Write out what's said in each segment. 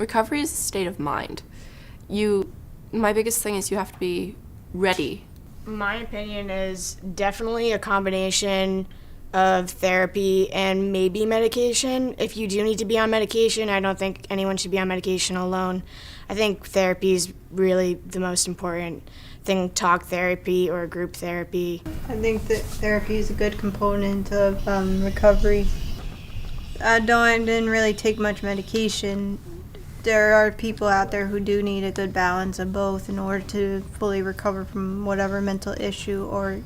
Recovery is a state of mind. My biggest thing is you have to be ready. My opinion is definitely a combination of therapy and maybe medication. If you do need to be on medication, I don't think anyone should be on medication alone. I think therapy is really the most important thing, talk therapy or group therapy. I think that therapy is a good component of recovery. I didn't really take much medication. There are people out there who do need a good balance of both in order to fully recover from whatever mental issue or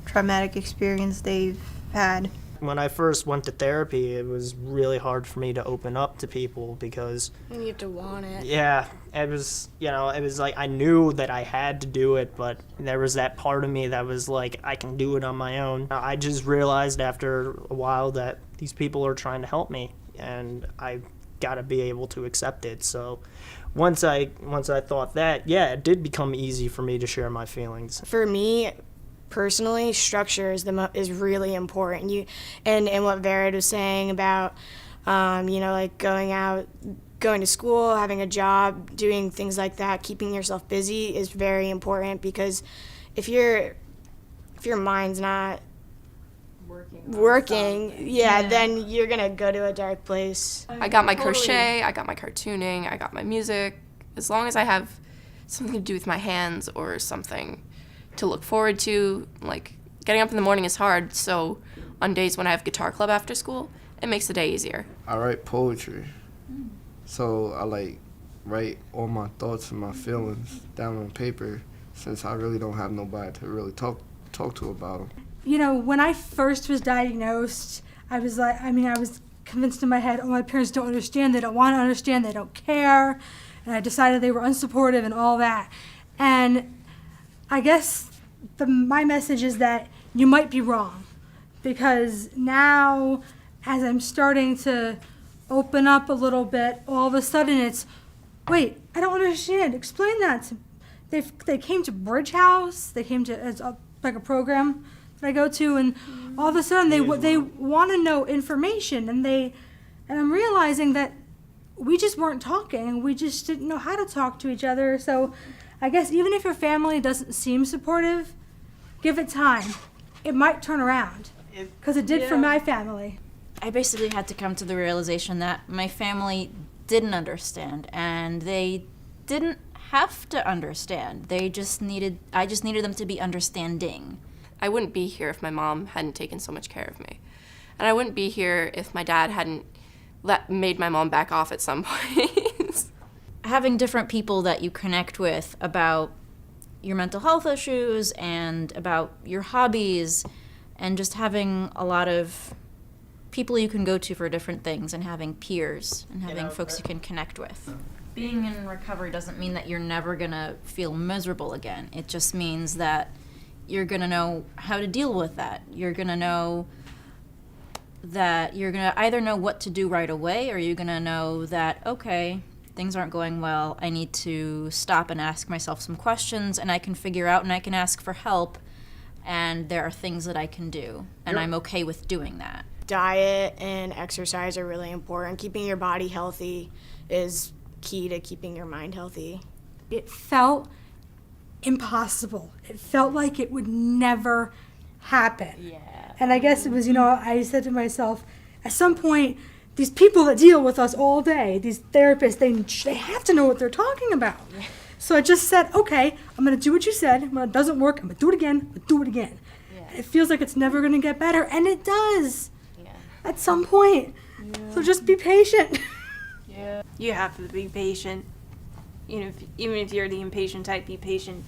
traumatic experience they've had. When I first went to therapy, it was really hard for me to open up to people because You have to want it. yeah, it was like I knew that I had to do it, but there was that part of me that was like, I can do it on my own. I just realized after a while that these people are trying to help me, and I got to be able to accept it. So once I thought that, yeah, it did become easy for me to share my feelings. For me, personally, structure is really important. And what Vered was saying about, like going to school, having a job, doing things like that, keeping yourself busy is very important, because if your mind's not working, then you're gonna go to a dark place. I got my crochet, I got my cartooning, I got my music. As long as I have something to do with my hands or something to look forward to, like getting up in the morning is hard, so on days when I have guitar club after school, it makes the day easier. I write poetry. So I write all my thoughts and my feelings down on paper, since I really don't have nobody to really talk to about them. When I first was diagnosed, I was convinced in my head, oh, my parents don't understand, they don't want to understand, they don't care, and I decided they were unsupportive and all that. And I guess my message is that you might be wrong, because now, as I'm starting to open up a little bit, all of a sudden it's, wait, I don't understand, explain that to me. They came to Bridge House, they came to a program that I go to, and all of a sudden they want to know information, and I'm realizing that we just weren't talking, and we just didn't know how to talk to each other. So I guess even if your family doesn't seem supportive, give it time. It might turn around, because it did for my family. I basically had to come to the realization that my family didn't understand, and they didn't have to understand. I just needed them to be understanding. I wouldn't be here if my mom hadn't taken so much care of me. And I wouldn't be here if my dad hadn't made my mom back off at some point. Having different people that you connect with about your mental health issues and about your hobbies, and just having a lot of people you can go to for different things, and having peers and having folks you can connect with. Being in recovery doesn't mean that you're never gonna feel miserable again. It just means that you're gonna know how to deal with that. You're gonna know that you're gonna either know what to do right away, or you're gonna know that, okay, things aren't going well, I need to stop and ask myself some questions, and I can figure out and I can ask for help, and there are things that I can do, and I'm okay with doing that. Diet and exercise are really important. Keeping your body healthy is key to keeping your mind healthy. It felt impossible. It felt like it would never happen. Yeah. And I guess it was, I said to myself, at some point, these people that deal with us all day, these therapists, they have to know what they're talking about. Yeah. So I just said, okay, I'm going to do what you said. When it doesn't work, I'm going to do it again. I'm going to do it again. Yeah. It feels like it's never going to get better, and it does. Yeah. At some point. Yeah. So just be patient. Yeah. You have to be patient. Even if you're the impatient type, be patient.